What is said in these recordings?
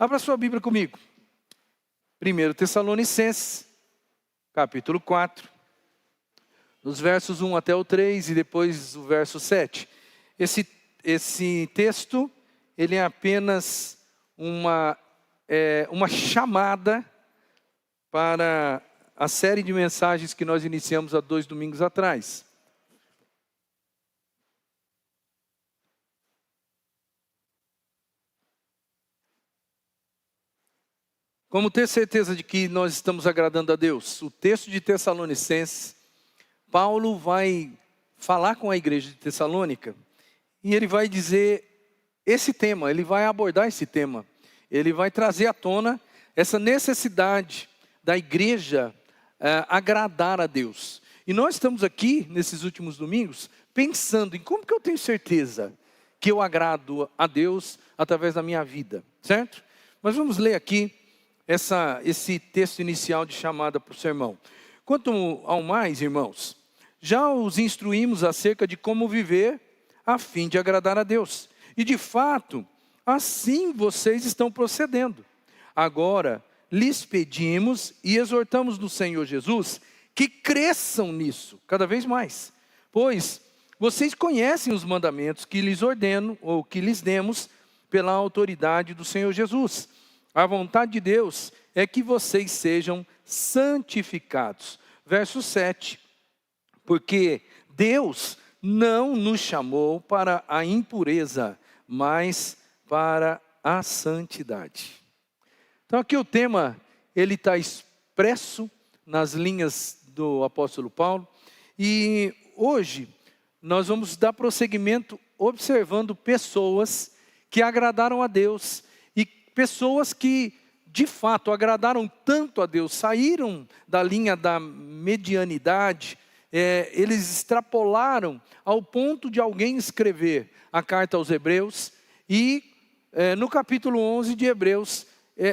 Abra sua Bíblia comigo. 1 Tessalonicenses, capítulo 4, nos versos 1 até o 3 e depois o verso 7. Esse texto, ele é apenas uma chamada para a série de mensagens que nós iniciamos há 2 domingos atrás. Como ter certeza de que nós estamos agradando a Deus? O texto de Tessalonicenses, Paulo vai falar com a igreja de Tessalônica e ele vai dizer esse tema, ele vai abordar esse tema. Ele vai trazer à tona essa necessidade da igreja agradar a Deus. E nós estamos aqui, nesses últimos domingos, pensando em como que eu tenho certeza que eu agrado a Deus através da minha vida, certo? Mas vamos ler aqui esse texto inicial de chamada para o sermão. Quanto ao mais, irmãos, já os instruímos acerca de como viver a fim de agradar a Deus. E de fato, assim vocês estão procedendo. Agora, lhes pedimos e exortamos no Senhor Jesus que cresçam nisso, cada vez mais. Pois vocês conhecem os mandamentos que lhes ordeno, ou que lhes demos, pela autoridade do Senhor Jesus. A vontade de Deus é que vocês sejam santificados. Verso 7. Porque Deus não nos chamou para a impureza, mas para a santidade. Então aqui o tema, ele está expresso nas linhas do apóstolo Paulo. E hoje nós vamos dar prosseguimento observando pessoas que agradaram a Deus. E pessoas que de fato agradaram tanto a Deus, saíram da linha da medianidade. Eles extrapolaram ao ponto de alguém escrever a carta aos Hebreus e no capítulo 11 de Hebreus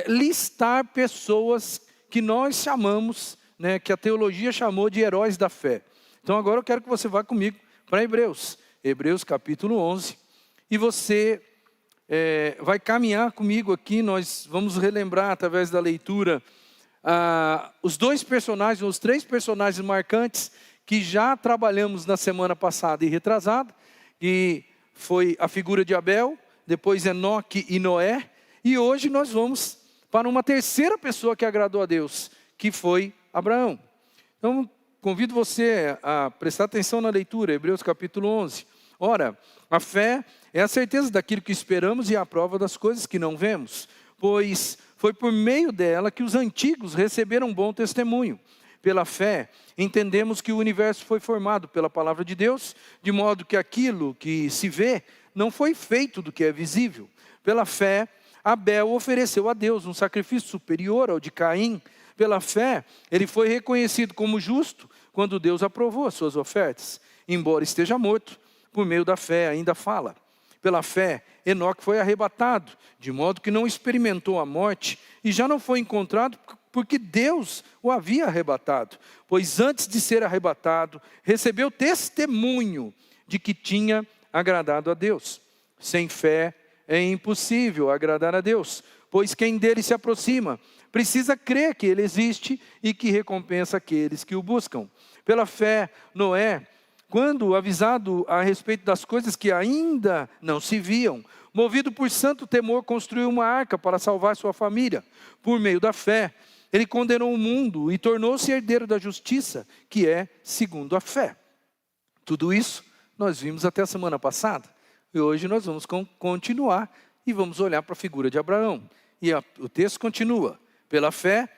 listar pessoas que nós chamamos, que a teologia chamou de heróis da fé. Então agora eu quero que você vá comigo para Hebreus capítulo 11, e você vai caminhar comigo aqui. Nós vamos relembrar através da leitura os 2 personagens, os 3 personagens marcantes que já trabalhamos na semana passada e retrasada, que foi a figura de Abel, depois Enoque e Noé, e hoje nós vamos para uma terceira pessoa que agradou a Deus, que foi Abraão. Então convido você a prestar atenção na leitura, Hebreus capítulo 11. Ora, a fé é a certeza daquilo que esperamos e a prova das coisas que não vemos, pois foi por meio dela que os antigos receberam bom testemunho. Pela fé, entendemos que o universo foi formado pela palavra de Deus, de modo que aquilo que se vê não foi feito do que é visível. Pela fé, Abel ofereceu a Deus um sacrifício superior ao de Caim. Pela fé, ele foi reconhecido como justo quando Deus aprovou as suas ofertas. Embora esteja morto, por meio da fé ainda fala. Pela fé, Enoque foi arrebatado, de modo que não experimentou a morte e já não foi encontrado porque Deus o havia arrebatado. Pois antes de ser arrebatado, recebeu testemunho de que tinha agradado a Deus. Sem fé é impossível agradar a Deus, pois quem dele se aproxima precisa crer que ele existe e que recompensa aqueles que o buscam. Pela fé, Noé, quando avisado a respeito das coisas que ainda não se viam, movido por santo temor, construiu uma arca para salvar sua família. Por meio da fé, ele condenou o mundo e tornou-se herdeiro da justiça, que é segundo a fé. Tudo isso nós vimos até a semana passada. E hoje nós vamos continuar e vamos olhar para a figura de Abraão. E o texto continua. Pela fé,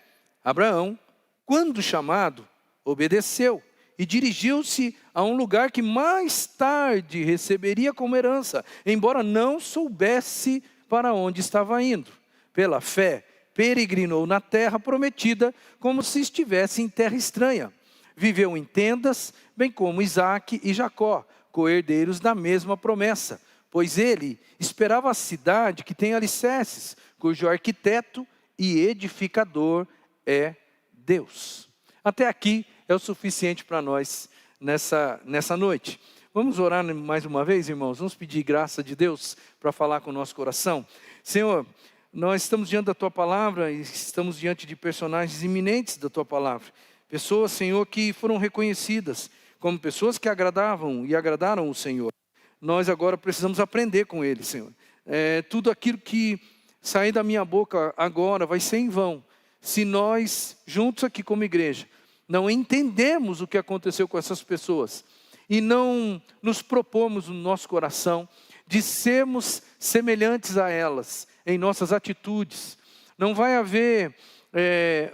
Abraão, quando chamado, obedeceu e dirigiu-se a um lugar que mais tarde receberia como herança, embora não soubesse para onde estava indo. Pela fé, peregrinou na terra prometida, como se estivesse em terra estranha. Viveu em tendas, bem como Isaque e Jacó, co-herdeiros da mesma promessa. Pois ele esperava a cidade que tem alicerces, cujo arquiteto e edificador é Deus. Até aqui é o suficiente para nós nessa noite. Vamos orar mais uma vez, irmãos? Vamos pedir graça de Deus para falar com o nosso coração. Senhor, nós estamos diante da Tua Palavra e estamos diante de personagens iminentes da Tua Palavra. Pessoas, Senhor, que foram reconhecidas como pessoas que agradavam e agradaram o Senhor. Nós agora precisamos aprender com eles, Senhor. Tudo aquilo que sair da minha boca agora vai ser em vão, se nós, juntos aqui como igreja, não entendemos o que aconteceu com essas pessoas e não nos propomos no nosso coração de sermos semelhantes a elas em nossas atitudes. Não vai haver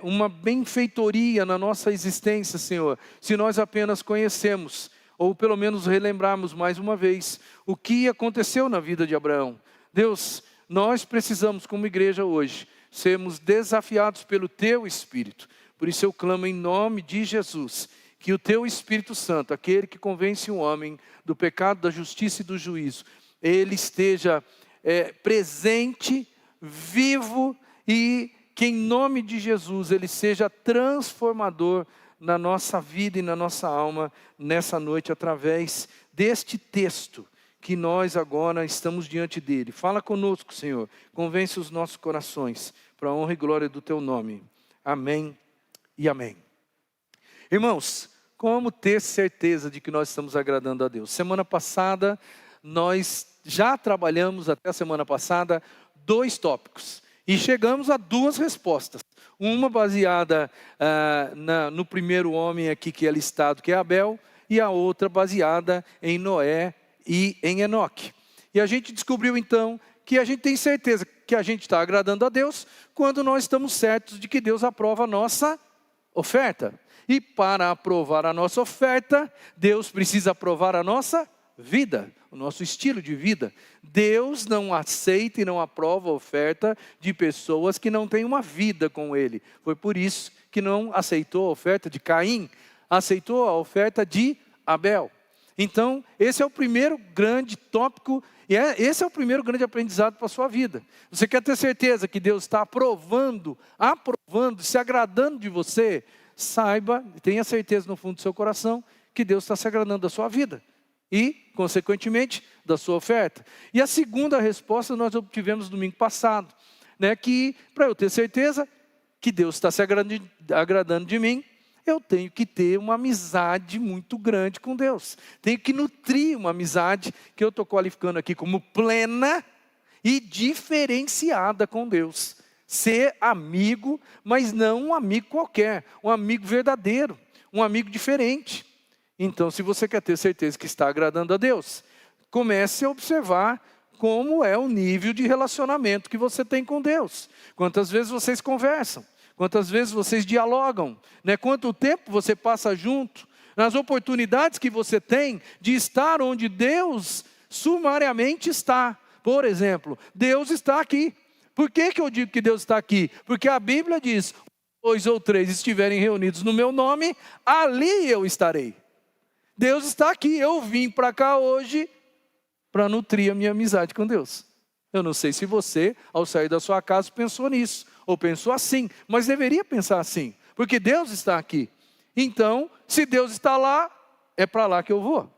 uma benfeitoria na nossa existência, Senhor, se nós apenas conhecemos, ou pelo menos relembrarmos mais uma vez, o que aconteceu na vida de Abraão. Deus, nós precisamos como igreja hoje, sermos desafiados pelo Teu Espírito. Por isso eu clamo em nome de Jesus, que o Teu Espírito Santo, aquele que convence o homem do pecado, da justiça e do juízo, ele esteja presente, vivo, e que em nome de Jesus ele seja transformador na nossa vida e na nossa alma nessa noite, através deste texto que nós agora estamos diante dele. Fala conosco, Senhor, convence os nossos corações, para a honra e glória do Teu nome. Amém e amém. Irmãos, como ter certeza de que nós estamos agradando a Deus? Semana passada, nós já trabalhamos, até a semana passada, 2 tópicos. E chegamos a 2 respostas. Uma baseada no primeiro homem aqui que é listado, que é Abel, e a outra baseada em Noé e em Enoque. E a gente descobriu então que a gente tem certeza que a gente está agradando a Deus quando nós estamos certos de que Deus aprova a nossa oferta. E para aprovar a nossa oferta, Deus precisa aprovar a nossa vida, o nosso estilo de vida. Deus não aceita e não aprova a oferta de pessoas que não têm uma vida com Ele. Foi por isso que não aceitou a oferta de Caim, aceitou a oferta de Abel. Então, esse é o primeiro grande tópico, e esse é o primeiro grande aprendizado para a sua vida. Você quer ter certeza que Deus está aprovando, se agradando de você? Saiba, tenha certeza no fundo do seu coração, que Deus está se agradando da sua vida. E, consequentemente, da sua oferta. E a segunda resposta nós obtivemos domingo passado, né, que para eu ter certeza que Deus está se agradando de mim, eu tenho que ter uma amizade muito grande com Deus. Tenho que nutrir uma amizade que eu estou qualificando aqui como plena e diferenciada com Deus. Ser amigo, mas não um amigo qualquer, um amigo verdadeiro, um amigo diferente. Então, se você quer ter certeza que está agradando a Deus, comece a observar como é o nível de relacionamento que você tem com Deus. Quantas vezes vocês conversam? Quantas vezes vocês dialogam? Né? Quanto tempo você passa junto? Nas oportunidades que você tem de estar onde Deus sumariamente está. Por exemplo, Deus está aqui. Por que eu digo que Deus está aqui? Porque a Bíblia diz, 2 ou 3 estiverem reunidos no meu nome, ali eu estarei. Deus está aqui, eu vim para cá hoje para nutrir a minha amizade com Deus. Eu não sei se você, ao sair da sua casa, pensou nisso, ou pensou assim, mas deveria pensar assim, porque Deus está aqui. Então, se Deus está lá, é para lá que eu vou.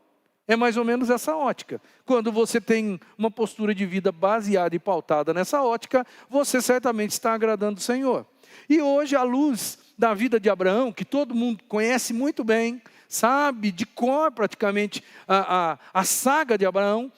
É mais ou menos essa ótica. Quando você tem uma postura de vida baseada e pautada nessa ótica, você certamente está agradando o Senhor. E hoje, à luz da vida de Abraão, que todo mundo conhece muito bem, sabe de cor praticamente a saga de Abraão,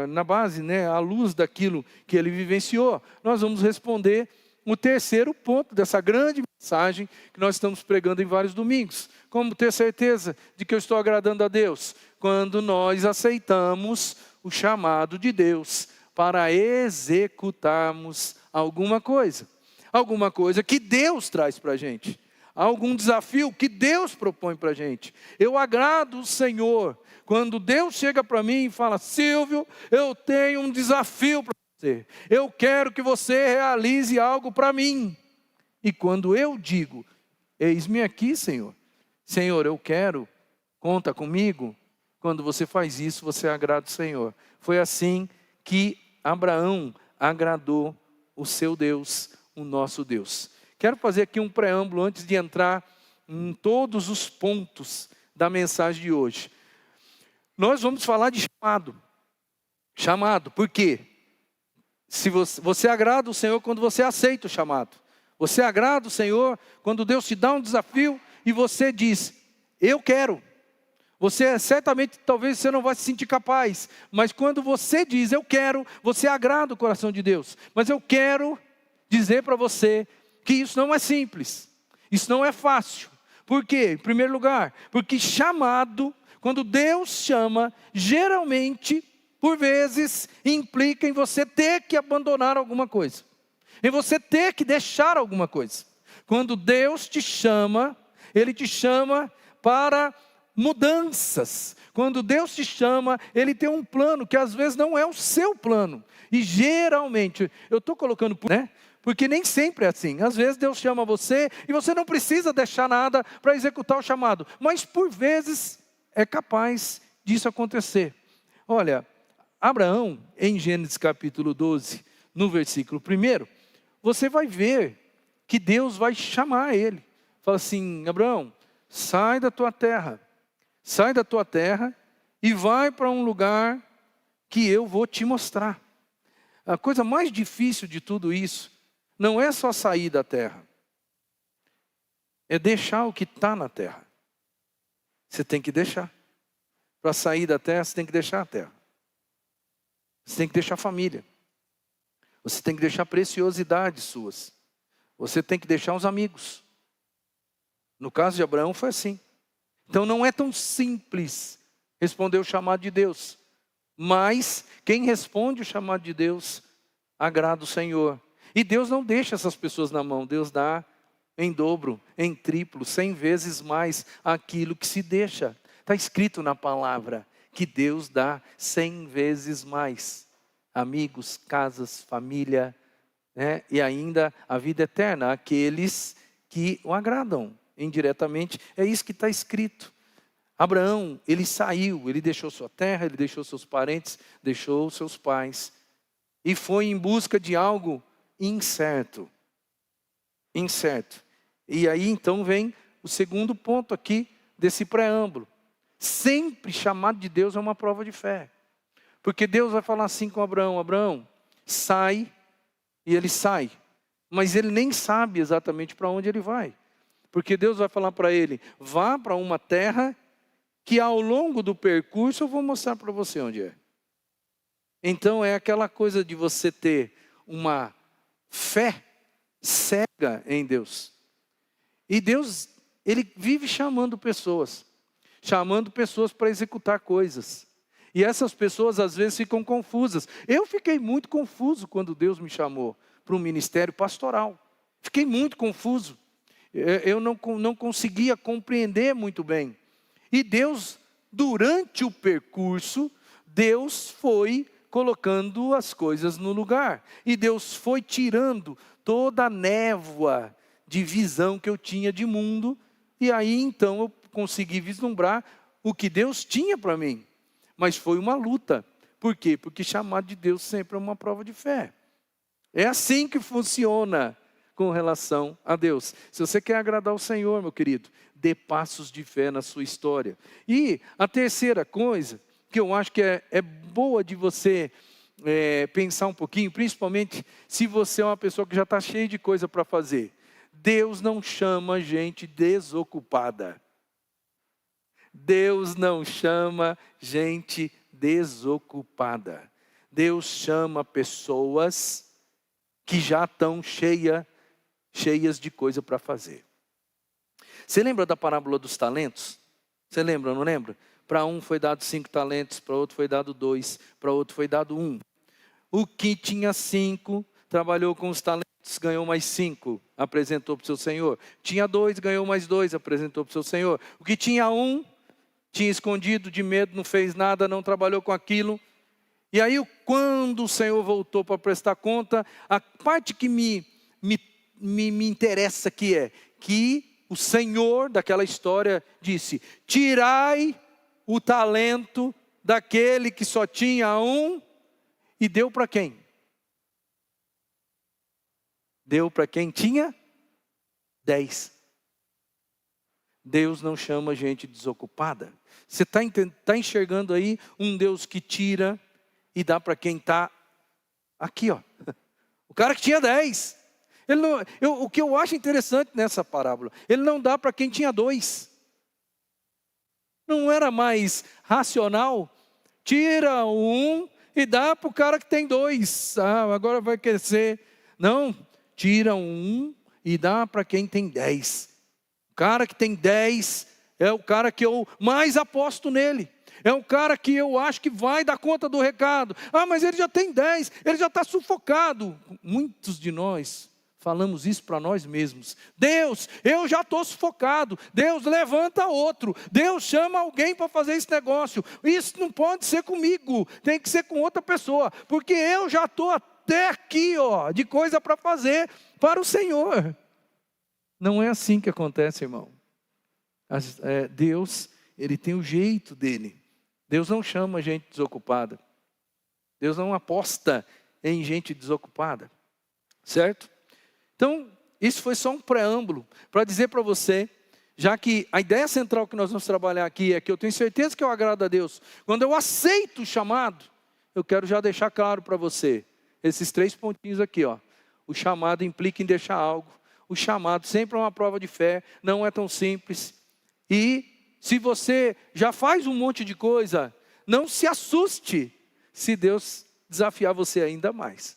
na base, né, à luz daquilo que ele vivenciou, nós vamos responder o terceiro ponto dessa grande mensagem que nós estamos pregando em vários domingos. Como ter certeza de que eu estou agradando a Deus? Quando nós aceitamos o chamado de Deus para executarmos alguma coisa que Deus traz para a gente. Algum desafio que Deus propõe para a gente. Eu agrado o Senhor quando Deus chega para mim e fala, Silvio, eu tenho um desafio para você. Eu quero que você realize algo para mim. E quando eu digo, eis-me aqui, Senhor. Senhor, eu quero, conta comigo. Quando você faz isso, você agrada o Senhor. Foi assim que Abraão agradou o seu Deus, o nosso Deus. Quero fazer aqui um preâmbulo antes de entrar em todos os pontos da mensagem de hoje. Nós vamos falar de chamado. Chamado, por quê? Se você agrada o Senhor quando você aceita o chamado. Você agrada o Senhor quando Deus te dá um desafio e você diz, eu quero. Você certamente, talvez você não vai se sentir capaz, mas quando você diz, eu quero, você agrada o coração de Deus. Mas eu quero dizer para você que isso não é simples, isso não é fácil. Por quê? Em primeiro lugar, porque chamado, quando Deus chama, geralmente, por vezes, implica em você ter que abandonar alguma coisa, em você ter que deixar alguma coisa. Quando Deus te chama, Ele te chama para mudanças. Quando Deus te chama, Ele tem um plano que às vezes não é o seu plano. E geralmente, eu estou colocando, né? Porque nem sempre é assim. Às vezes Deus chama você e você não precisa deixar nada para executar o chamado. Mas por vezes é capaz disso acontecer. Olha, Abraão, em Gênesis capítulo 12, no versículo 1, você vai ver que Deus vai chamar ele. Fala assim, Abraão, sai da tua terra e vai para um lugar que eu vou te mostrar. A coisa mais difícil de tudo isso não é só sair da terra, é deixar o que está na terra. Você tem que deixar. Para sair da terra, você tem que deixar a terra. Você tem que deixar a família. Você tem que deixar preciosidades suas. Você tem que deixar os amigos. No caso de Abraão foi assim. Então não é tão simples responder o chamado de Deus. Mas quem responde o chamado de Deus agrada o Senhor. E Deus não deixa essas pessoas na mão. Deus dá em dobro, em triplo, 100 vezes mais aquilo que se deixa. Está escrito na palavra que Deus dá 100 vezes mais. Amigos, casas, família, né? E ainda a vida eterna, aqueles que o agradam indiretamente. É isso que está escrito. Abraão, ele saiu, ele deixou sua terra, ele deixou seus parentes, deixou seus pais. E foi em busca de algo incerto. Incerto. E aí então vem o segundo ponto aqui desse preâmbulo. Sempre chamado de Deus é uma prova de fé. Porque Deus vai falar assim com Abraão, Abraão, sai, e ele sai. Mas ele nem sabe exatamente para onde ele vai. Porque Deus vai falar para ele, vá para uma terra que ao longo do percurso eu vou mostrar para você onde é. Então é aquela coisa de você ter uma fé cega em Deus. E Deus, Ele vive chamando pessoas para executar coisas. E essas pessoas às vezes ficam confusas. Eu fiquei muito confuso quando Deus me chamou para um ministério pastoral. Fiquei muito confuso. Eu não conseguia compreender muito bem. E Deus, durante o percurso, Deus foi colocando as coisas no lugar. E Deus foi tirando toda a névoa de visão que eu tinha de mundo. E aí então eu consegui vislumbrar o que Deus tinha para mim. Mas foi uma luta. Por quê? Porque chamado de Deus sempre é uma prova de fé. É assim que funciona com relação a Deus. Se você quer agradar o Senhor, meu querido, dê passos de fé na sua história. E a terceira coisa, que eu acho que é boa de você pensar um pouquinho, principalmente se você é uma pessoa que já está cheia de coisa para fazer. Deus não chama gente desocupada. Deus não chama gente desocupada. Deus chama pessoas que já estão cheias de coisa para fazer. Você lembra da parábola dos talentos? Você lembra, não lembra? Para um foi dado 5 talentos, para outro foi dado 2, para outro foi dado 1. O que tinha 5, trabalhou com os talentos, ganhou mais 5, apresentou para o seu senhor. Tinha 2, ganhou mais 2, apresentou para o seu senhor. O que tinha 1, tinha escondido de medo, não fez nada, não trabalhou com aquilo. E aí, quando o Senhor voltou para prestar conta, a parte que me interessa aqui é que o Senhor daquela história disse, tirai o talento daquele que só tinha 1 e deu para quem? Deu para quem tinha 10. Deus não chama gente desocupada. Você está enxergando aí um Deus que tira e dá para quem está Aqui, ó. O cara que tinha 10. Ele não, o que eu acho interessante nessa parábola, ele não dá para quem tinha 2. Não era mais racional? Tira um e dá para o cara que tem 2. Ah, agora vai crescer. Não, tira um e dá para quem tem 10. O cara que tem 10 é o cara que eu mais aposto nele. É um cara que eu acho que vai dar conta do recado. Ah, mas ele já tem 10, ele já está sufocado. Muitos de nós falamos isso para nós mesmos. Deus, eu já estou sufocado. Deus, levanta outro. Deus, chama alguém para fazer esse negócio. Isso não pode ser comigo, tem que ser com outra pessoa. Porque eu já estou até aqui, ó, de coisa para fazer para o Senhor. Não é assim que acontece, irmão. Deus, Ele tem o jeito dele. Deus não chama gente desocupada. Deus não aposta em gente desocupada. Certo? Então, isso foi só um preâmbulo para dizer para você, já que a ideia central que nós vamos trabalhar aqui é que eu tenho certeza que eu agrado a Deus. Quando eu aceito o chamado, eu quero já deixar claro para você, esses 3 pontinhos aqui, ó. O chamado implica em deixar algo. O chamado sempre é uma prova de fé, não é tão simples. E se você já faz um monte de coisa, não se assuste se Deus desafiar você ainda mais.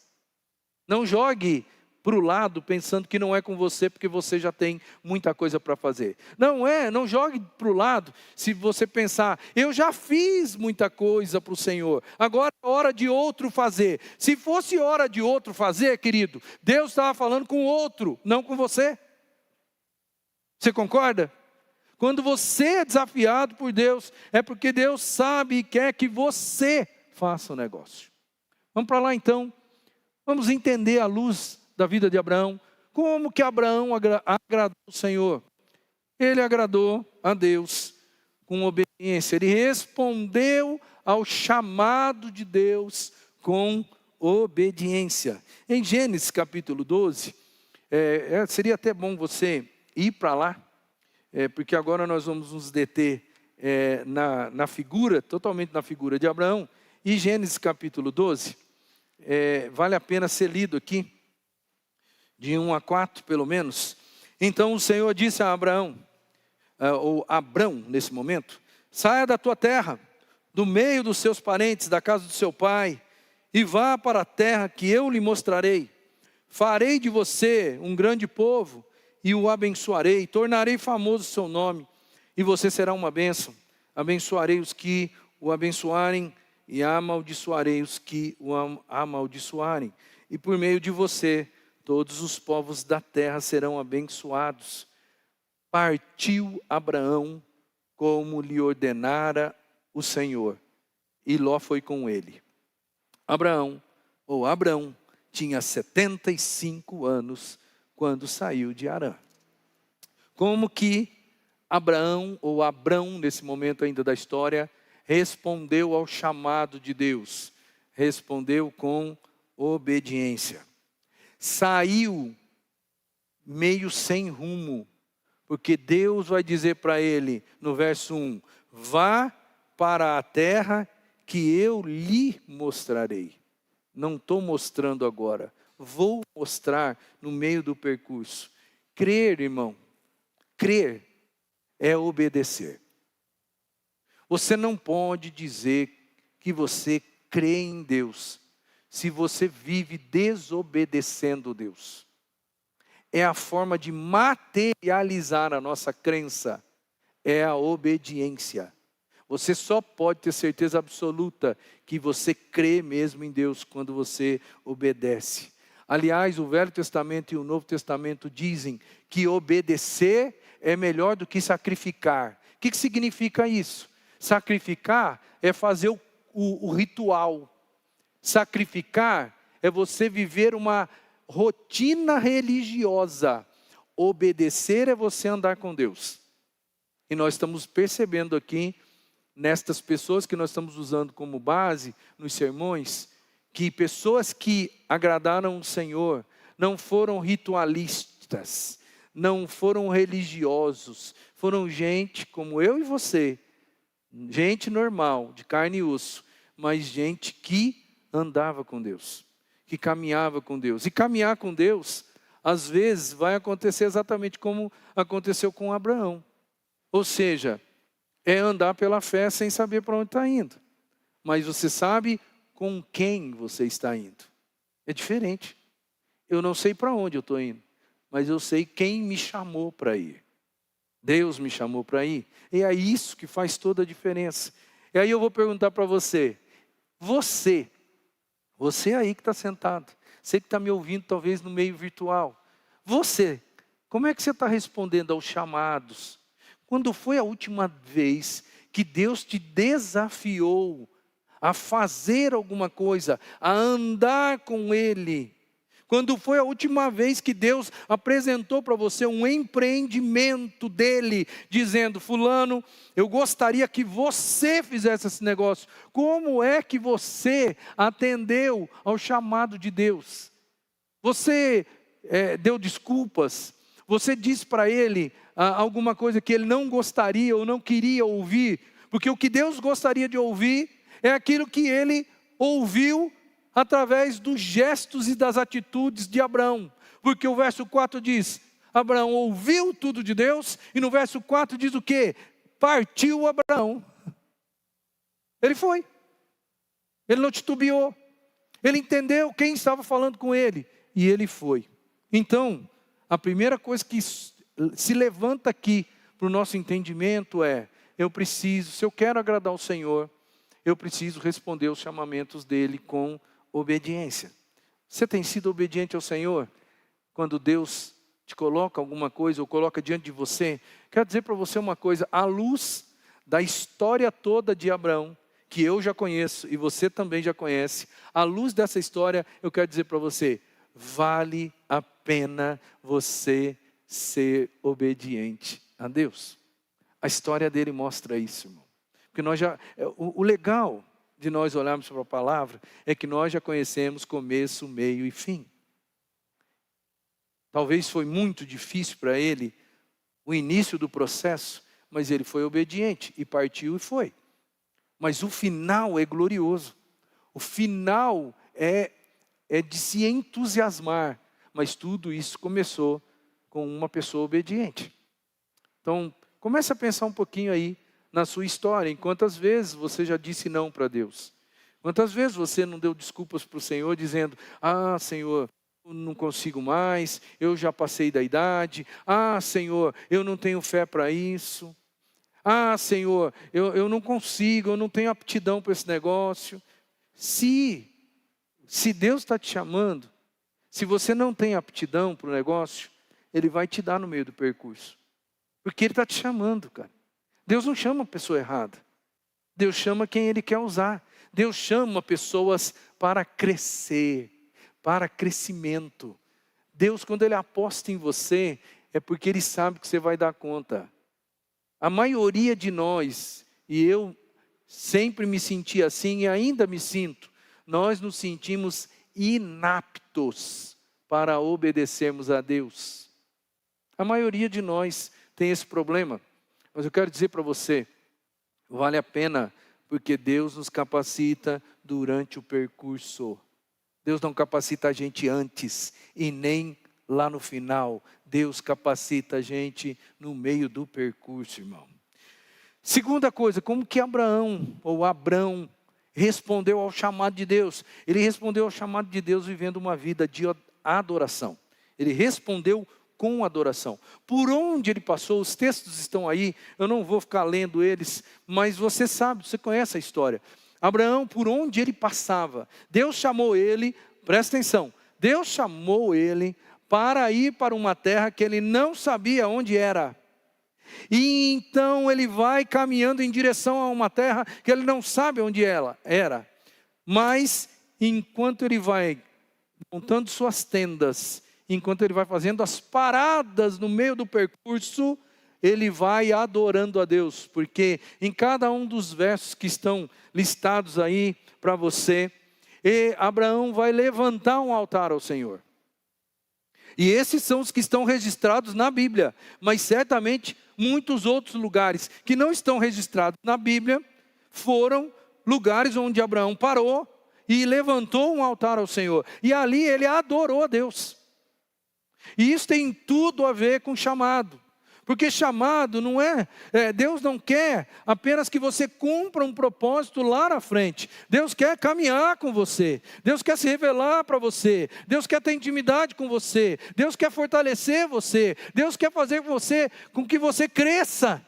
Não jogue para o lado pensando que não é com você, porque você já tem muita coisa para fazer. Não jogue para o lado se você pensar, eu já fiz muita coisa para o Senhor, agora é hora de outro fazer. Se fosse hora de outro fazer, querido, Deus estava falando com outro, não com você. Você concorda? Quando você é desafiado por Deus, é porque Deus sabe e quer que você faça o negócio. Vamos para lá então. Vamos entender à luz da vida de Abraão, como que Abraão agradou o Senhor. Ele agradou a Deus com obediência. Ele respondeu ao chamado de Deus com obediência. Em Gênesis capítulo 12, seria até bom você ir para lá, porque agora nós vamos nos deter na figura, totalmente na figura de Abraão. E Gênesis capítulo 12, vale a pena ser lido aqui, de 1 a 4 pelo menos. Então o Senhor disse a Abraão, ou Abrão nesse momento, saia da tua terra, do meio dos seus parentes, da casa do seu pai, e vá para a terra que eu lhe mostrarei. Farei de você um grande povo, e o abençoarei, tornarei famoso o seu nome, e você será uma bênção. Abençoarei os que o abençoarem, e amaldiçoarei os que o amaldiçoarem. E por meio de você, todos os povos da terra serão abençoados. Partiu Abraão, como lhe ordenara o Senhor, e Ló foi com ele. Abraão tinha 75 anos, quando saiu de Harã. Como que Abraão, ou Abrão, nesse momento ainda da história, respondeu ao chamado de Deus? Respondeu com obediência. Saiu meio sem rumo, porque Deus vai dizer para ele, no verso 1, vá para a terra que eu lhe mostrarei. Não estou mostrando agora. Vou mostrar no meio do percurso. Crer, irmão, crer é obedecer. Você não pode dizer que você crê em Deus se você vive desobedecendo Deus. É a forma de materializar a nossa crença, é a obediência. Você só pode ter certeza absoluta que você crê mesmo em Deus quando você obedece. Aliás, o Velho Testamento e o Novo Testamento dizem que obedecer é melhor do que sacrificar. O que significa isso? Sacrificar é fazer o ritual. Sacrificar é você viver uma rotina religiosa. Obedecer é você andar com Deus. E nós estamos percebendo aqui, nestas pessoas que nós estamos usando como base nos sermões, que pessoas que agradaram o Senhor não foram ritualistas, não foram religiosos, foram gente como eu e você, gente normal, de carne e osso, mas gente que andava com Deus, que caminhava com Deus. E caminhar com Deus, às vezes, vai acontecer exatamente como aconteceu com Abraão. Ou seja, é andar pela fé sem saber para onde está indo. Mas você sabe com quem você está indo. É diferente. Eu não sei para onde eu estou indo, mas eu sei quem me chamou para ir. Deus me chamou para ir. E é isso que faz toda a diferença. E aí eu vou perguntar para você. Você aí que está sentado. Você que está me ouvindo talvez no meio virtual. Você, como é que você está respondendo aos chamados? Quando foi a última vez que Deus te desafiou a fazer alguma coisa, a andar com Ele? Quando foi a última vez que Deus apresentou para você um empreendimento dEle, dizendo, fulano, eu gostaria que você fizesse esse negócio. Como é que você atendeu ao chamado de Deus? Você deu desculpas? Você disse para Ele alguma coisa que Ele não gostaria ou não queria ouvir? Porque o que Deus gostaria de ouvir é aquilo que Ele ouviu através dos gestos e das atitudes de Abraão. Porque o verso 4 diz, Abraão ouviu tudo de Deus, e no verso 4 diz o quê? Partiu Abraão. Ele foi. Ele não titubeou. Ele entendeu quem estava falando com ele, e ele foi. Então, a primeira coisa que se levanta aqui para o nosso entendimento é, se eu quero agradar ao Senhor, eu preciso responder aos chamamentos dele com obediência. Você tem sido obediente ao Senhor? Quando Deus te coloca alguma coisa ou coloca diante de você, quero dizer para você uma coisa, à luz da história toda de Abraão, que eu já conheço e você também já conhece, à luz dessa história, eu quero dizer para você, vale a pena você ser obediente a Deus. A história dele mostra isso, irmão. Porque o legal de nós olharmos para a palavra, é que nós já conhecemos começo, meio e fim. Talvez foi muito difícil para ele o início do processo, mas ele foi obediente e partiu e foi. Mas o final é glorioso. O final é de se entusiasmar, mas tudo isso começou com uma pessoa obediente. Então, comece a pensar um pouquinho aí na sua história, em quantas vezes você já disse não para Deus? Quantas vezes você não deu desculpas para o Senhor, dizendo, Senhor, eu não consigo mais, eu já passei da idade, Senhor, eu não tenho fé para isso, Senhor, eu não consigo, eu não tenho aptidão para esse negócio. Se Deus está te chamando, se você não tem aptidão para o negócio, Ele vai te dar no meio do percurso, porque Ele está te chamando, cara. Deus não chama a pessoa errada. Deus chama quem Ele quer usar. Deus chama pessoas para crescer, para crescimento. Deus, quando Ele aposta em você, é porque Ele sabe que você vai dar conta. A maioria de nós, e eu sempre me senti assim e ainda me sinto, nós nos sentimos inaptos para obedecermos a Deus. A maioria de nós tem esse problema. Mas eu quero dizer para você, vale a pena, porque Deus nos capacita durante o percurso. Deus não capacita a gente antes e nem lá no final. Deus capacita a gente no meio do percurso, irmão. Segunda coisa, como que Abraão respondeu ao chamado de Deus? Ele respondeu ao chamado de Deus vivendo uma vida de adoração. Ele respondeu com adoração. Por onde ele passou, os textos estão aí, eu não vou ficar lendo eles, mas você sabe, você conhece a história. Abraão, por onde ele passava, Deus chamou ele, presta atenção, Deus chamou ele para ir para uma terra que ele não sabia onde era. E então ele vai caminhando em direção a uma terra que ele não sabe onde ela era. Mas enquanto ele vai montando suas tendas, enquanto ele vai fazendo as paradas no meio do percurso, ele vai adorando a Deus, porque em cada um dos versos que estão listados aí para você, Abraão vai levantar um altar ao Senhor. E esses são os que estão registrados na Bíblia, mas certamente muitos outros lugares que não estão registrados na Bíblia, foram lugares onde Abraão parou, e levantou um altar ao Senhor. E ali ele adorou a Deus. E isso tem tudo a ver com chamado. Porque chamado não Deus não quer apenas que você cumpra um propósito lá na frente. Deus quer caminhar com você. Deus quer se revelar para você. Deus quer ter intimidade com você. Deus quer fortalecer você. Deus quer fazer com que você cresça.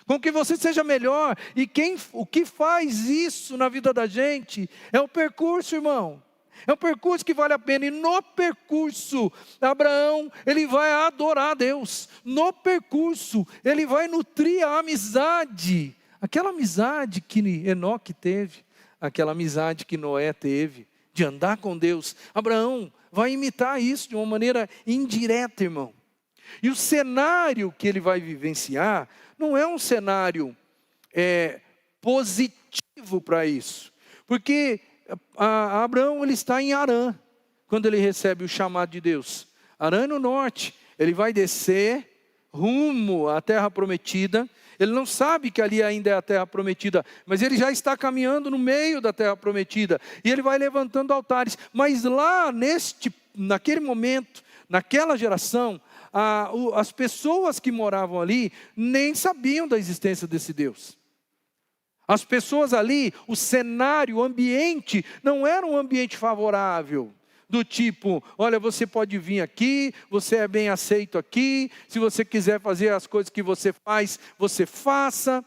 Com que você seja melhor. E o que faz isso na vida da gente é o percurso, irmão. É um percurso que vale a pena. E no percurso, Abraão, ele vai adorar a Deus. No percurso, ele vai nutrir a amizade. Aquela amizade que Enoque teve. Aquela amizade que Noé teve. De andar com Deus. Abraão vai imitar isso de uma maneira indireta, irmão. E o cenário que ele vai vivenciar não é um cenário positivo para isso. Porque Abraão ele está em Harã, quando ele recebe o chamado de Deus. Harã no norte, ele vai descer rumo à terra prometida. Ele não sabe que ali ainda é a terra prometida, mas ele já está caminhando no meio da terra prometida. E ele vai levantando altares. Mas lá, naquele momento, naquela geração, as pessoas que moravam ali nem sabiam da existência desse Deus. As pessoas ali, o cenário, o ambiente, não era um ambiente favorável. Do tipo, olha, você pode vir aqui, você é bem aceito aqui, se você quiser fazer as coisas que você faz, você faça.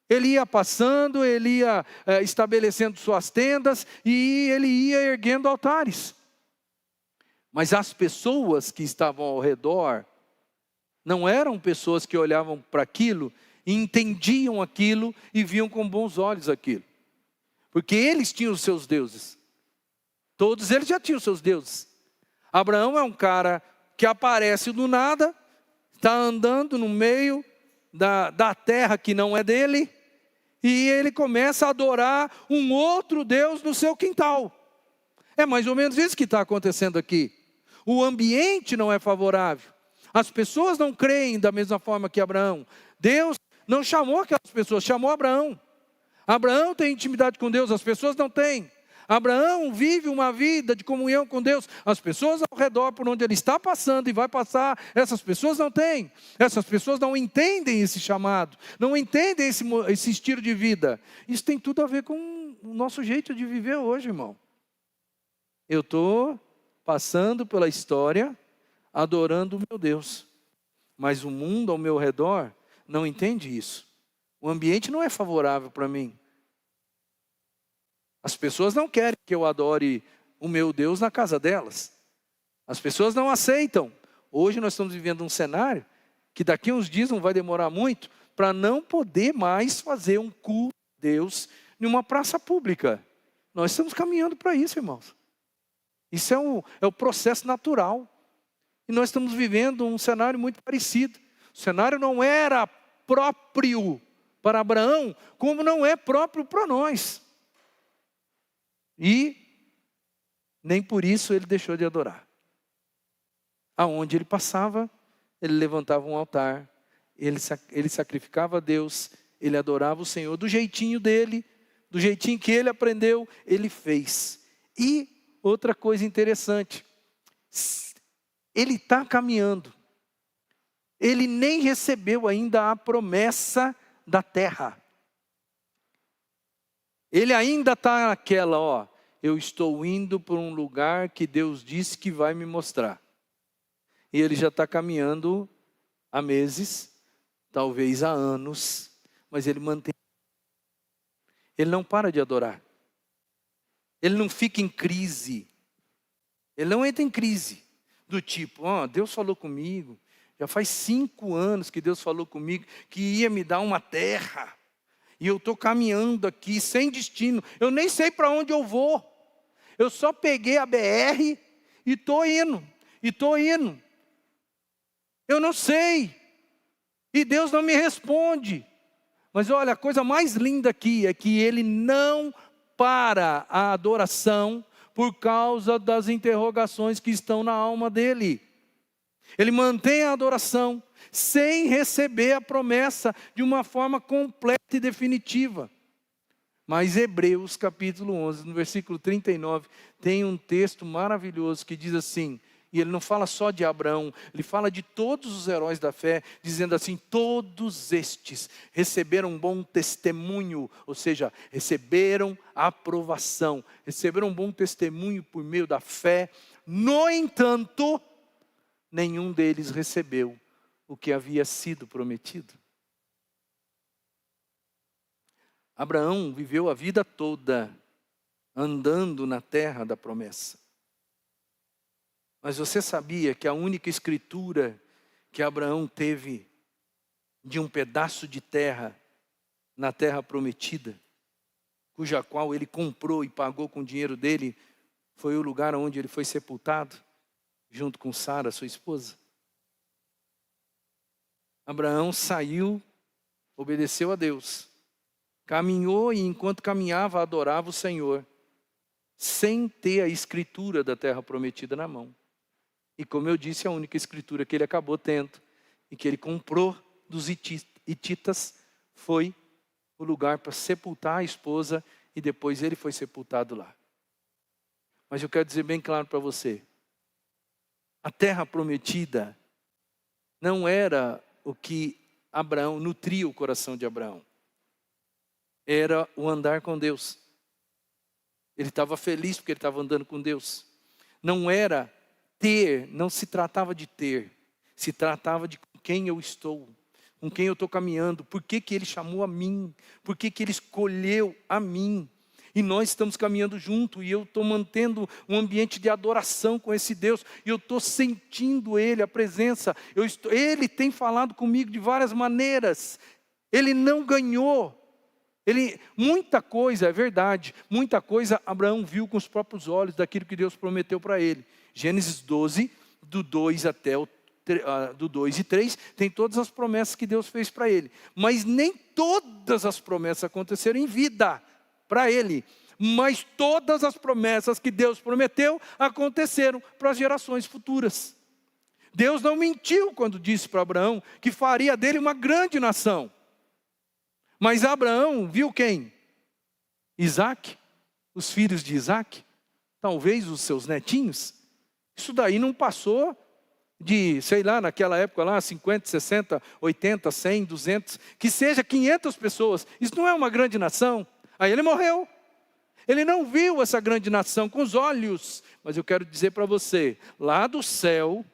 Ele ia passando, ele ia estabelecendo suas tendas e ele ia erguendo altares. Mas as pessoas que estavam ao redor, não eram pessoas que olhavam para aquilo, entendiam aquilo e viam com bons olhos aquilo. Porque eles tinham os seus deuses. Todos eles já tinham os seus deuses. Abraão é um cara que aparece do nada, está andando no meio da terra que não é dele, e ele começa a adorar um outro Deus no seu quintal. É mais ou menos isso que está acontecendo aqui. O ambiente não é favorável. As pessoas não creem da mesma forma que Abraão. Deus não chamou aquelas pessoas, chamou Abraão. Abraão tem intimidade com Deus, as pessoas não têm. Abraão vive uma vida de comunhão com Deus. As pessoas ao redor por onde ele está passando e vai passar, essas pessoas não têm. Essas pessoas não entendem esse chamado, não entendem esse estilo de vida. Isso tem tudo a ver com o nosso jeito de viver hoje, irmão. Eu estou passando pela história, adorando o meu Deus. Mas o mundo ao meu redor não entende isso. O ambiente não é favorável para mim. As pessoas não querem que eu adore o meu Deus na casa delas. As pessoas não aceitam. Hoje nós estamos vivendo um cenário que daqui a uns dias não vai demorar muito para não poder mais fazer um culto a Deus em uma praça pública. Nós estamos caminhando para isso, irmãos. Isso é o processo natural. E nós estamos vivendo um cenário muito parecido. O cenário não era próprio para Abraão, como não é próprio para nós. E nem por isso ele deixou de adorar. Aonde ele passava, ele levantava um altar, ele sacrificava a Deus, ele adorava o Senhor do jeitinho dele, do jeitinho que ele aprendeu, ele fez. E outra coisa interessante, ele está caminhando. Ele nem recebeu ainda a promessa da terra. Ele ainda está naquela, eu estou indo para um lugar que Deus disse que vai me mostrar. E ele já está caminhando há meses, talvez há anos, mas ele mantém. Ele não para de adorar. Ele não fica em crise. Ele não entra em crise. Do tipo, Deus falou comigo. Já faz 5 anos que Deus falou comigo que ia me dar uma terra. E eu estou caminhando aqui sem destino. Eu nem sei para onde eu vou. Eu só peguei a BR e estou indo. Eu não sei. E Deus não me responde. Mas olha, a coisa mais linda aqui é que ele não para a adoração por causa das interrogações que estão na alma dele. Ele mantém a adoração sem receber a promessa de uma forma completa e definitiva. Mas Hebreus capítulo 11, no versículo 39, tem um texto maravilhoso que diz assim, e ele não fala só de Abraão, ele fala de todos os heróis da fé, dizendo assim, todos estes receberam um bom testemunho, ou seja, receberam aprovação, receberam um bom testemunho por meio da fé. No entanto, nenhum deles recebeu o que havia sido prometido. Abraão viveu a vida toda andando na terra da promessa. Mas você sabia que a única escritura que Abraão teve de um pedaço de terra na terra prometida, cuja qual ele comprou e pagou com o dinheiro dele, foi o lugar onde ele foi sepultado, junto com Sara, sua esposa? Abraão saiu, obedeceu a Deus, caminhou e enquanto caminhava adorava o Senhor, sem ter a escritura da terra prometida na mão. E como eu disse, a única escritura que ele acabou tendo e que ele comprou dos hititas foi o lugar para sepultar a esposa e depois ele foi sepultado lá. Mas eu quero dizer bem claro para você, a terra prometida não era o que Abraão nutria o coração de Abraão. Era o andar com Deus. Ele estava feliz porque ele estava andando com Deus. Não era ter, não se tratava de ter. Se tratava de com quem eu estou, com quem eu estou caminhando. Por que que ele chamou a mim? Por que que ele escolheu a mim? E nós estamos caminhando junto e eu estou mantendo um ambiente de adoração com esse Deus. E eu estou sentindo Ele, a presença. Ele tem falado comigo de várias maneiras. Ele não ganhou. Muita coisa, é verdade, muita coisa Abraão viu com os próprios olhos daquilo que Deus prometeu para ele. Gênesis 12, do 2 até do 2 e 3, tem todas as promessas que Deus fez para ele. Mas nem todas as promessas aconteceram em vida para ele. Mas todas as promessas que Deus prometeu aconteceram para as gerações futuras. Deus não mentiu quando disse para Abraão que faria dele uma grande nação. Mas Abraão viu quem? Isaac, os filhos de Isaac, talvez os seus netinhos. Isso daí não passou de, sei lá, naquela época lá, 50, 60, 80, 100, 200, que seja 500 pessoas. Isso não é uma grande nação. Aí ele morreu. Ele não viu essa grande nação com os olhos. Mas eu quero dizer para você, lá do céu,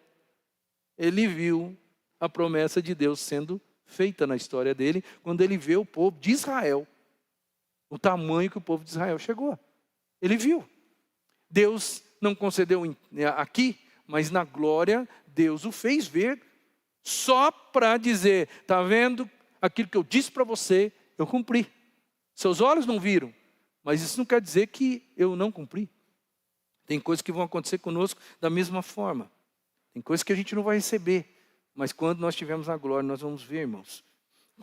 ele viu a promessa de Deus sendo feita na história dele, quando ele vê o povo de Israel, o tamanho que o povo de Israel chegou. Ele viu. Deus não concedeu aqui, mas na glória, Deus o fez ver, só para dizer, está vendo, aquilo que eu disse para você, eu cumpri. Seus olhos não viram, mas isso não quer dizer que eu não cumpri. Tem coisas que vão acontecer conosco da mesma forma. Tem coisas que a gente não vai receber. Mas quando nós estivermos na glória, nós vamos ver, irmãos.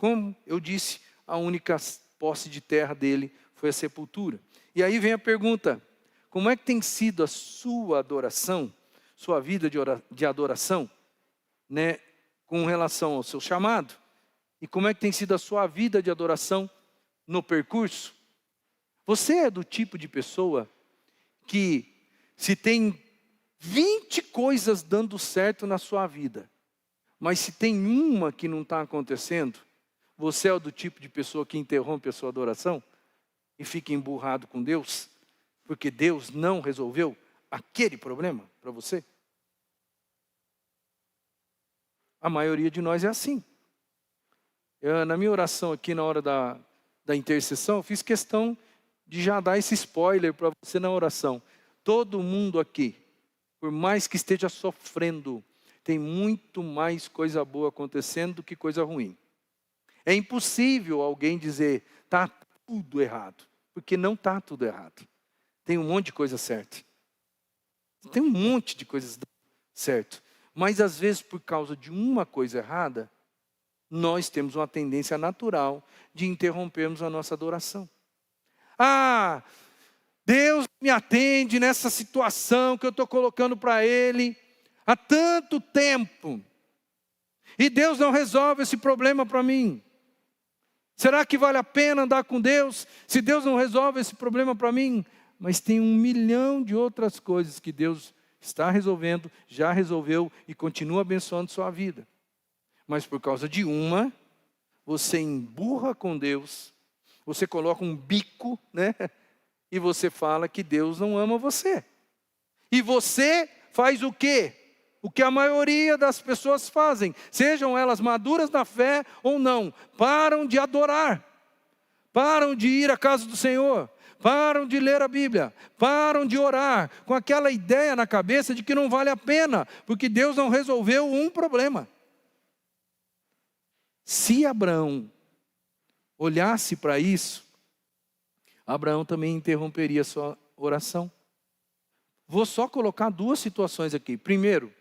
Como eu disse, a única posse de terra dele foi a sepultura. E aí vem a pergunta, como é que tem sido a sua adoração, sua vida de adoração, né, com relação ao seu chamado? E como é que tem sido a sua vida de adoração no percurso? Você é do tipo de pessoa que se tem 20 coisas dando certo na sua vida, mas se tem uma que não está acontecendo, você é do tipo de pessoa que interrompe a sua adoração e fica emburrado com Deus, porque Deus não resolveu aquele problema para você? A maioria de nós é assim. Na minha oração aqui na hora da intercessão, eu fiz questão de já dar esse spoiler para você na oração. Todo mundo aqui, por mais que esteja sofrendo, tem muito mais coisa boa acontecendo do que coisa ruim. É impossível alguém dizer, está tudo errado. Porque não está tudo errado. Tem um monte de coisa certa. Tem um monte de coisas certas. Mas às vezes por causa de uma coisa errada, nós temos uma tendência natural de interrompermos a nossa adoração. Ah, Deus me atende nessa situação que eu estou colocando para Ele há tanto tempo. E Deus não resolve esse problema para mim. Será que vale a pena andar com Deus, se Deus não resolve esse problema para mim? Mas tem 1 milhão de outras coisas que Deus está resolvendo, já resolveu e continua abençoando sua vida. Mas por causa de uma, você emburra com Deus, você coloca um bico, né? E você fala que Deus não ama você. E você faz o quê? O que a maioria das pessoas fazem, sejam elas maduras na fé ou não, param de adorar, param de ir à casa do Senhor, param de ler a Bíblia, param de orar, com aquela ideia na cabeça de que não vale a pena, porque Deus não resolveu um problema. Se Abraão olhasse para isso, Abraão também interromperia sua oração. Vou só colocar 2 situações aqui. Primeiro,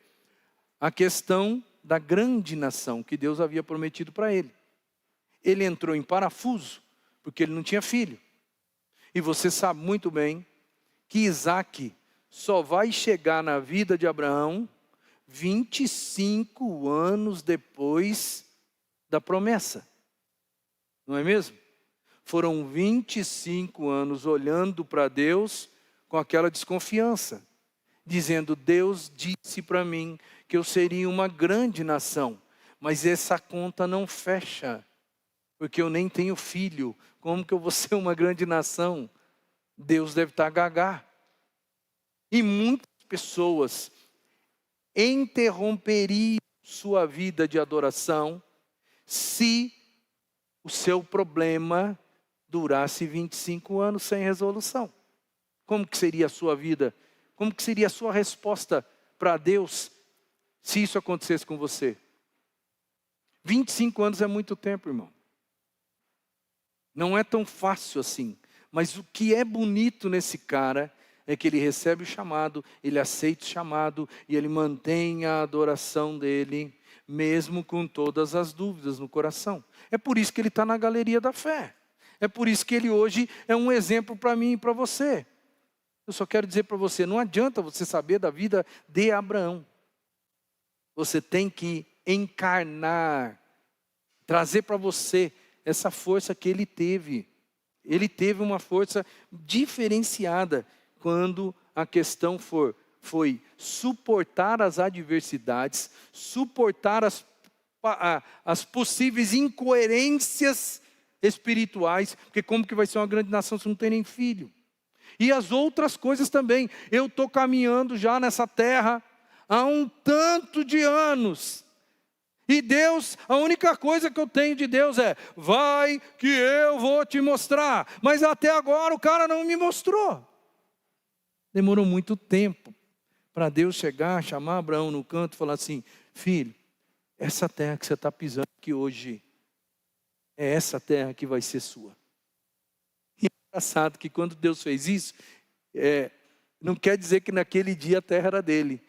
a questão da grande nação que Deus havia prometido para ele. Ele entrou em parafuso, porque ele não tinha filho. E você sabe muito bem que Isaac só vai chegar na vida de Abraão 25 anos depois da promessa. Não é mesmo? Foram 25 anos olhando para Deus com aquela desconfiança, dizendo: Deus disse para mim que eu seria uma grande nação, mas essa conta não fecha, porque eu nem tenho filho. Como que eu vou ser uma grande nação? Deus deve estar gagá. E muitas pessoas interromperiam sua vida de adoração se o seu problema durasse 25 anos sem resolução. Como que seria a sua vida? Como que seria a sua resposta para Deus se isso acontecesse com você? 25 anos é muito tempo, irmão. Não é tão fácil assim. Mas o que é bonito nesse cara é que ele recebe o chamado, ele aceita o chamado e ele mantém a adoração dele, mesmo com todas as dúvidas no coração. É por isso que ele está na galeria da fé. É por isso que ele hoje é um exemplo para mim e para você. Eu só quero dizer para você, não adianta você saber da vida de Abraão. Você tem que encarnar, trazer para você essa força que ele teve. Ele teve uma força diferenciada quando a questão foi suportar as adversidades, suportar as possíveis incoerências espirituais, porque como que vai ser uma grande nação se não tem nem filho? E as outras coisas também. Eu estou caminhando já nessa terra há um tanto de anos. E Deus, a única coisa que eu tenho de Deus é: vai que eu vou te mostrar. Mas até agora o cara não me mostrou. Demorou muito tempo para Deus chegar, chamar Abraão no canto e falar assim: filho, essa terra que você está pisando aqui hoje, é essa terra que vai ser sua. E é engraçado que quando Deus fez isso, não quer dizer que naquele dia a terra era dele.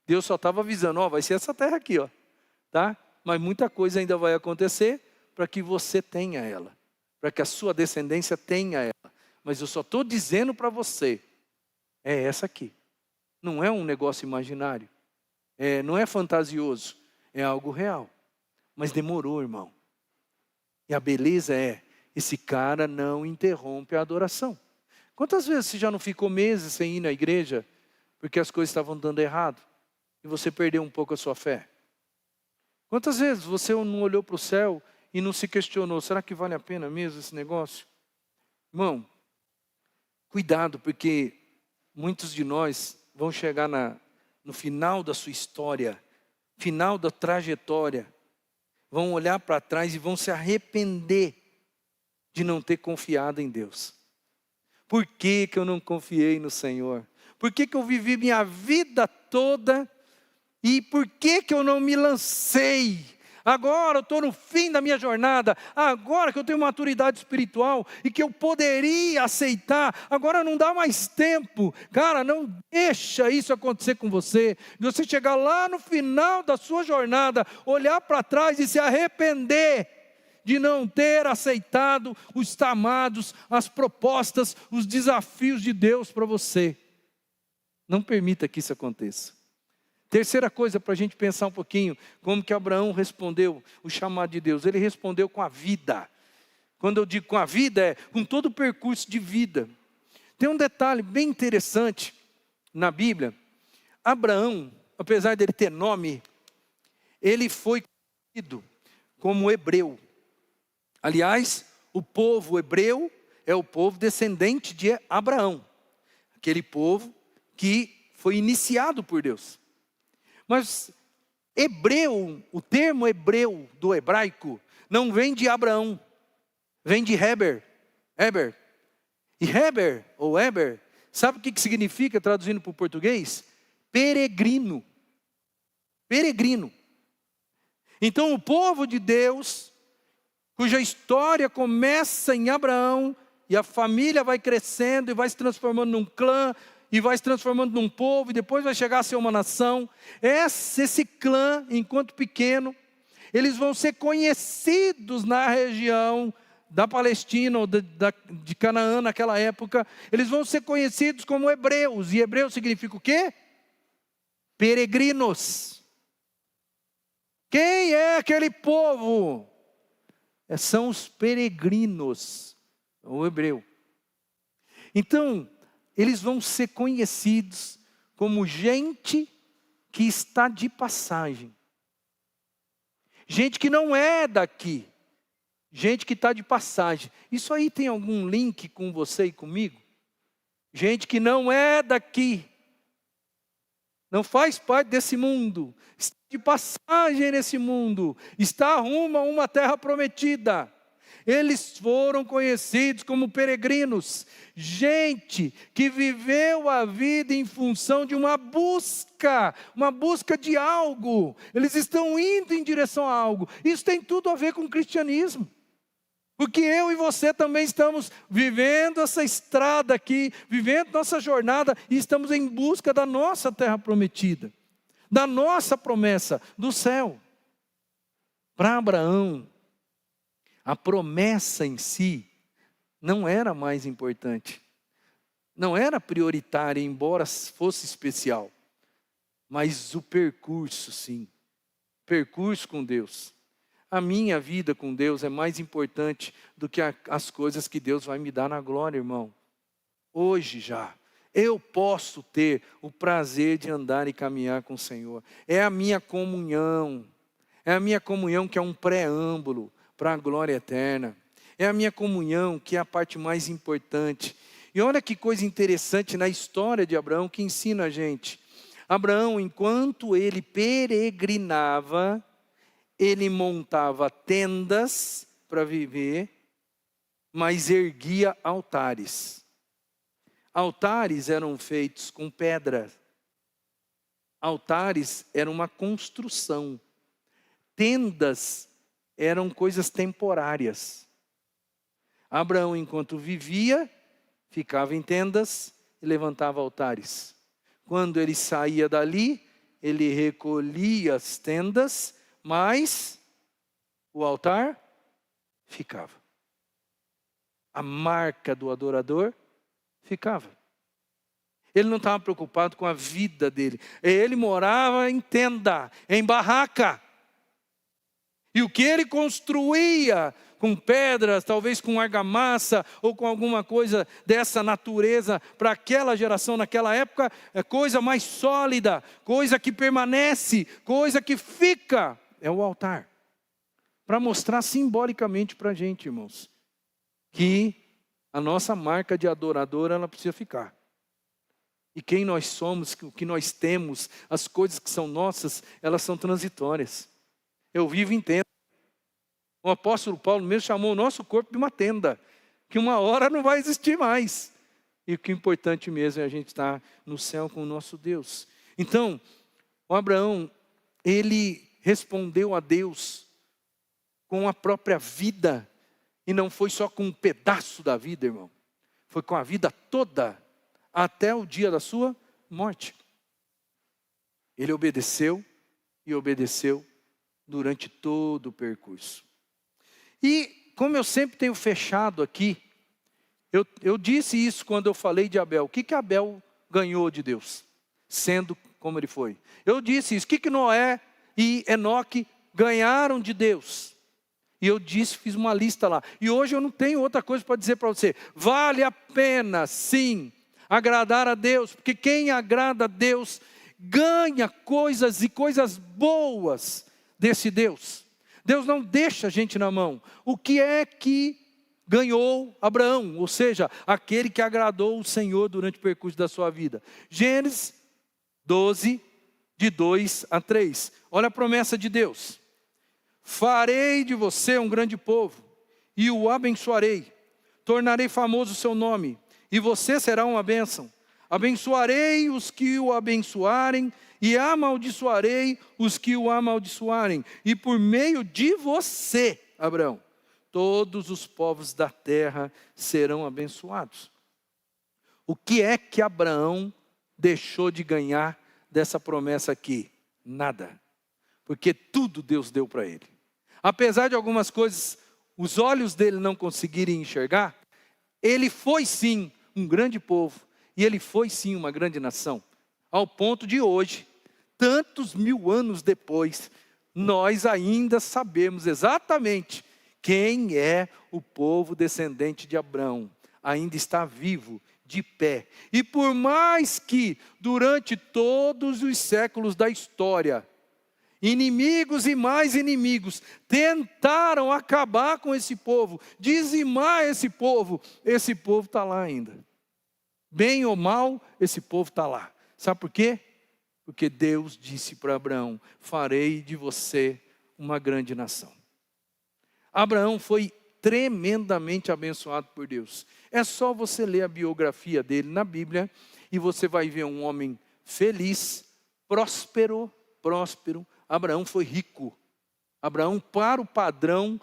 Deus só estava avisando: ó, vai ser essa terra aqui, ó, tá? Mas muita coisa ainda vai acontecer para que você tenha ela, para que a sua descendência tenha ela. Mas eu só estou dizendo para você, é essa aqui. Não é um negócio imaginário, não é fantasioso, é algo real. Mas demorou, irmão. E a beleza é, esse cara não interrompe a adoração. Quantas vezes você já não ficou meses sem ir na igreja, porque as coisas estavam dando errado, e você perdeu um pouco a sua fé? Quantas vezes você não olhou para o céu e não se questionou: será que vale a pena mesmo esse negócio? Irmão, cuidado, porque muitos de nós vão chegar no final da sua história, final da trajetória, vão olhar para trás e vão se arrepender de não ter confiado em Deus. Por que que eu não confiei no Senhor? Por que que eu vivi minha vida toda e por que que eu não me lancei? Agora eu estou no fim da minha jornada, agora que eu tenho maturidade espiritual e que eu poderia aceitar, agora não dá mais tempo. Cara, não deixa isso acontecer com você. De você chegar lá no final da sua jornada, olhar para trás e se arrepender de não ter aceitado os chamados, as propostas, os desafios de Deus para você. Não permita que isso aconteça. Terceira coisa para a gente pensar um pouquinho, como que Abraão respondeu o chamado de Deus. Ele respondeu com a vida. Quando eu digo com a vida, é com todo o percurso de vida. Tem um detalhe bem interessante na Bíblia. Abraão, apesar dele ter nome, ele foi conhecido como hebreu. Aliás, o povo hebreu é o povo descendente de Abraão. Aquele povo que foi iniciado por Deus. Mas hebreu, o termo hebreu do hebraico, não vem de Abraão, vem de Heber. E Heber, ou Heber, sabe o que significa, traduzindo para o português? Peregrino. Peregrino. Então o povo de Deus, cuja história começa em Abraão, e a família vai crescendo e vai se transformando num clã, e vai se transformando num povo, e depois vai chegar a ser uma nação. Esse clã, enquanto pequeno, eles vão ser conhecidos na região da Palestina ou de Canaã naquela época. Eles vão ser conhecidos como hebreus. E hebreu significa o quê? Peregrinos. Quem é aquele povo? São os peregrinos, o hebreu. Então, eles vão ser conhecidos como gente que está de passagem. Gente que não é daqui. Gente que está de passagem. Isso aí tem algum link com você e comigo? Gente que não é daqui. Não faz parte desse mundo. Está de passagem nesse mundo. Está rumo a uma terra prometida. Eles foram conhecidos como peregrinos. Gente que viveu a vida em função de uma busca de algo. Eles estão indo em direção a algo. Isso tem tudo a ver com o cristianismo. Porque eu e você também estamos vivendo essa estrada aqui, vivendo nossa jornada, e estamos em busca da nossa terra prometida, da nossa promessa do céu. Para Abraão, a promessa em si não era mais importante, não era prioritária, embora fosse especial, mas o percurso sim, percurso com Deus. A minha vida com Deus é mais importante do que as coisas que Deus vai me dar na glória, irmão. Hoje já, eu posso ter o prazer de andar e caminhar com o Senhor. É a minha comunhão que é um preâmbulo para a glória eterna. É a minha comunhão que é a parte mais importante. E olha que coisa interessante na história de Abraão que ensina a gente. Abraão, enquanto ele peregrinava, ele montava tendas para viver, mas erguia altares. Altares eram feitos com pedra. Altares eram uma construção. Tendas eram coisas temporárias. Abraão, enquanto vivia, ficava em tendas e levantava altares. Quando ele saía dali, ele recolhia as tendas, mas o altar ficava. A marca do adorador ficava. Ele não estava preocupado com a vida dele. Ele morava em tenda, em barraca. E o que ele construía com pedras, talvez com argamassa ou com alguma coisa dessa natureza para aquela geração naquela época, é coisa mais sólida, coisa que permanece, coisa que fica. É o altar. Para mostrar simbolicamente para a gente, irmãos, que a nossa marca de adorador, ela precisa ficar. E quem nós somos, o que nós temos, as coisas que são nossas, elas são transitórias. Eu vivo em tenda. O apóstolo Paulo mesmo chamou o nosso corpo de uma tenda, que uma hora não vai existir mais. E o que é importante mesmo é a gente estar no céu com o nosso Deus. Então, o Abraão, ele respondeu a Deus com a própria vida, e não foi só com um pedaço da vida, irmão. Foi com a vida toda, até o dia da sua morte. Ele obedeceu e obedeceu durante todo o percurso. E como eu sempre tenho fechado aqui, eu disse isso quando eu falei de Abel. O que Abel ganhou de Deus, sendo como ele foi? Eu disse isso. O que Noé e Enoque ganharam de Deus? E eu disse, fiz uma lista lá. E hoje eu não tenho outra coisa para dizer para você. Vale a pena, sim, agradar a Deus. Porque quem agrada a Deus ganha coisas e coisas boas desse Deus. Deus não deixa a gente na mão. O que é que ganhou Abraão? Ou seja, aquele que agradou o Senhor durante o percurso da sua vida. Gênesis 12, de 2 a 3. Olha a promessa de Deus. Farei de você um grande povo, e o abençoarei. Tornarei famoso o seu nome, e você será uma bênção. Abençoarei os que o abençoarem, e amaldiçoarei os que o amaldiçoarem. E por meio de você, Abraão, todos os povos da terra serão abençoados. O que é que Abraão deixou de ganhar dessa promessa aqui? Nada. Porque tudo Deus deu para ele. Apesar de algumas coisas, os olhos dele não conseguirem enxergar, ele foi sim um grande povo, e ele foi sim uma grande nação. Ao ponto de hoje, tantos mil anos depois, nós ainda sabemos exatamente quem é o povo descendente de Abraão. Ainda está vivo, de pé. E por mais que durante todos os séculos da história, inimigos e mais inimigos tentaram acabar com esse povo, dizimar esse povo está lá ainda. Bem ou mal, esse povo está lá. Sabe por quê? Porque Deus disse para Abraão: farei de você uma grande nação. Abraão foi tremendamente abençoado por Deus. É só você ler a biografia dele na Bíblia e você vai ver um homem feliz, próspero. Abraão foi rico. Abraão, para o padrão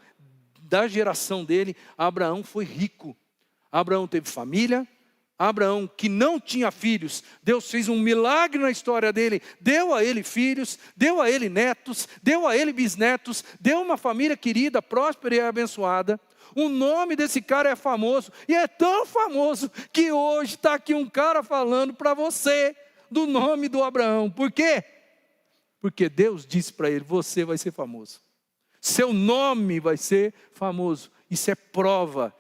da geração dele, Abraão foi rico. Abraão teve família. Abraão, que não tinha filhos, Deus fez um milagre na história dele, deu a ele filhos, deu a ele netos, deu a ele bisnetos, deu uma família querida, próspera e abençoada. O nome desse cara é famoso, e é tão famoso que hoje está aqui um cara falando para você do nome do Abraão. Por quê? Porque Deus disse para ele: você vai ser famoso, seu nome vai ser famoso. Isso é prova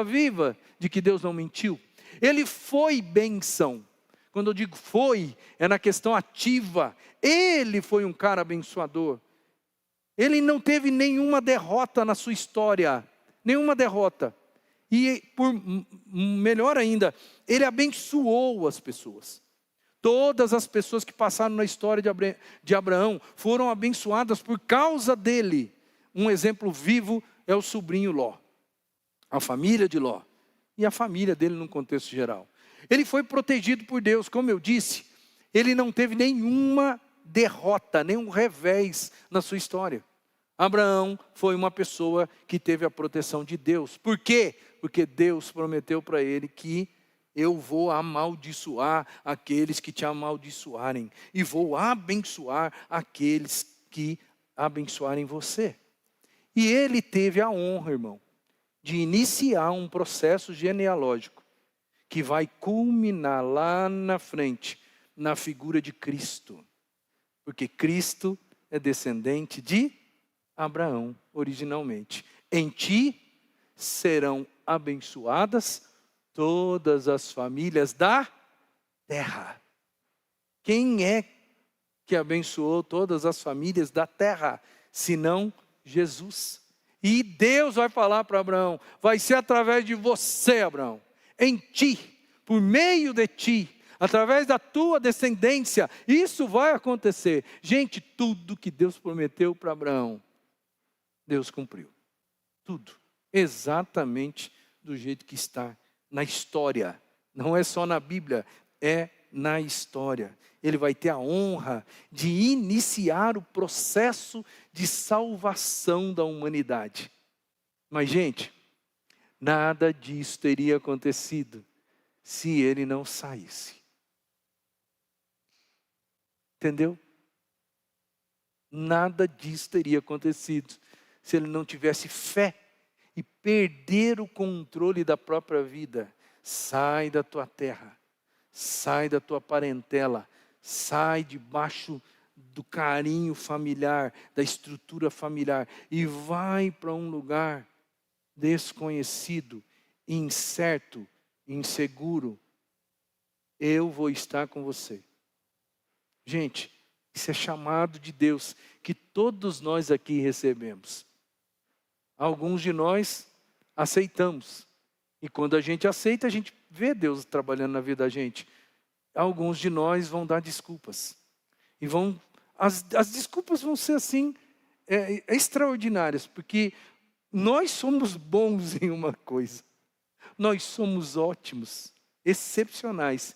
viva de que Deus não mentiu. Ele foi bênção. Quando eu digo foi, é na questão ativa. Ele foi um cara abençoador. Ele não teve nenhuma derrota na sua história. Nenhuma derrota. E melhor ainda, ele abençoou as pessoas. Todas as pessoas que passaram na história de Abraão foram abençoadas por causa dele. Um exemplo vivo é o sobrinho Ló. A família de Ló. E a família dele num contexto geral. Ele foi protegido por Deus, como eu disse. Ele não teve nenhuma derrota, nenhum revés na sua história. Abraão foi uma pessoa que teve a proteção de Deus. Por quê? Porque Deus prometeu para ele que eu vou amaldiçoar aqueles que te amaldiçoarem. E vou abençoar aqueles que abençoarem você. E ele teve a honra, irmão, de iniciar um processo genealógico que vai culminar lá na frente, na figura de Cristo. Porque Cristo é descendente de Abraão, originalmente. Em ti serão abençoadas todas as famílias da terra. Quem é que abençoou todas as famílias da terra, senão Jesus? E Deus vai falar para Abraão: vai ser através de você, Abraão, em ti, por meio de ti, através da tua descendência, isso vai acontecer. Gente, tudo que Deus prometeu para Abraão, Deus cumpriu. Tudo. Exatamente do jeito que está na história. Não é só na Bíblia, é na história. Ele vai ter a honra de iniciar o processo de salvação da humanidade. Mas, gente, nada disso teria acontecido se ele não saísse. Entendeu? Nada disso teria acontecido se ele não tivesse fé e perder o controle da própria vida. Sai da tua terra, sai da tua parentela, sai debaixo do carinho familiar, da estrutura familiar, e vai para um lugar desconhecido, incerto, inseguro, eu vou estar com você. Gente, isso é chamado de Deus, que todos nós aqui recebemos. Alguns de nós aceitamos. E quando a gente aceita, a gente vê Deus trabalhando na vida da gente. Alguns de nós vão dar desculpas. E as desculpas vão ser assim, extraordinárias, porque nós somos bons em uma coisa. Nós somos ótimos, excepcionais,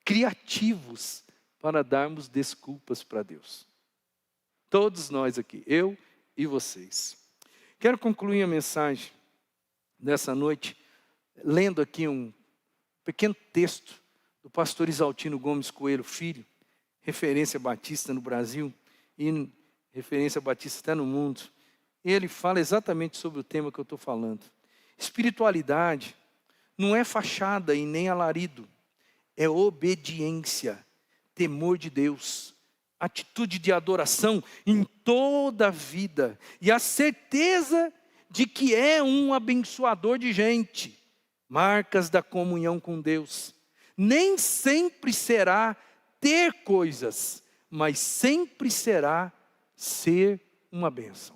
criativos para darmos desculpas para Deus. Todos nós aqui, eu e vocês. Quero concluir a mensagem dessa noite lendo aqui um pequeno texto do pastor Isaltino Gomes Coelho Filho, referência batista no Brasil e referência batista até no mundo. E ele fala exatamente sobre o tema que eu estou falando. Espiritualidade não é fachada e nem alarido, é obediência, temor de Deus, atitude de adoração em toda a vida e a certeza de que é um abençoador de gente, marcas da comunhão com Deus. Nem sempre será ter coisas, mas sempre será ser uma bênção.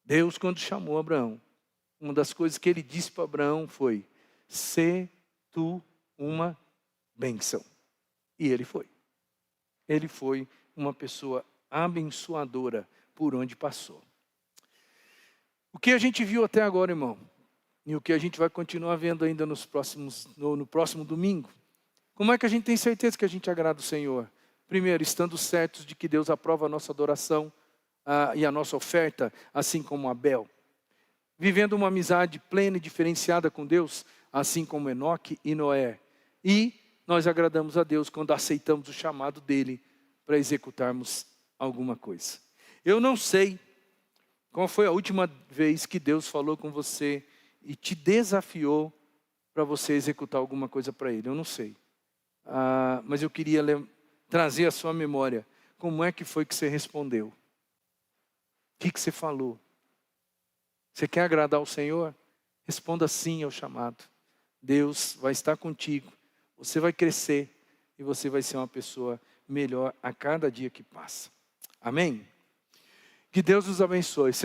Deus, quando chamou Abraão, uma das coisas que ele disse para Abraão foi: "Sê tu uma bênção." E ele foi. Ele foi uma pessoa abençoadora por onde passou. O que a gente viu até agora, irmão, e o que a gente vai continuar vendo ainda no próximo domingo, como é que a gente tem certeza que a gente agrada o Senhor? Primeiro, estando certos de que Deus aprova a nossa adoração e a nossa oferta, assim como Abel. Vivendo uma amizade plena e diferenciada com Deus, assim como Enoque e Noé. E nós agradamos a Deus quando aceitamos o chamado dele para executarmos alguma coisa. Eu não sei qual foi a última vez que Deus falou com você e te desafiou para você executar alguma coisa para ele. Eu não sei. Mas eu queria trazer à sua memória como é que foi que você respondeu. O que você falou? Você quer agradar ao Senhor? Responda sim ao chamado. Deus vai estar contigo. Você vai crescer e você vai ser uma pessoa melhor a cada dia que passa. Amém? Que Deus nos abençoe.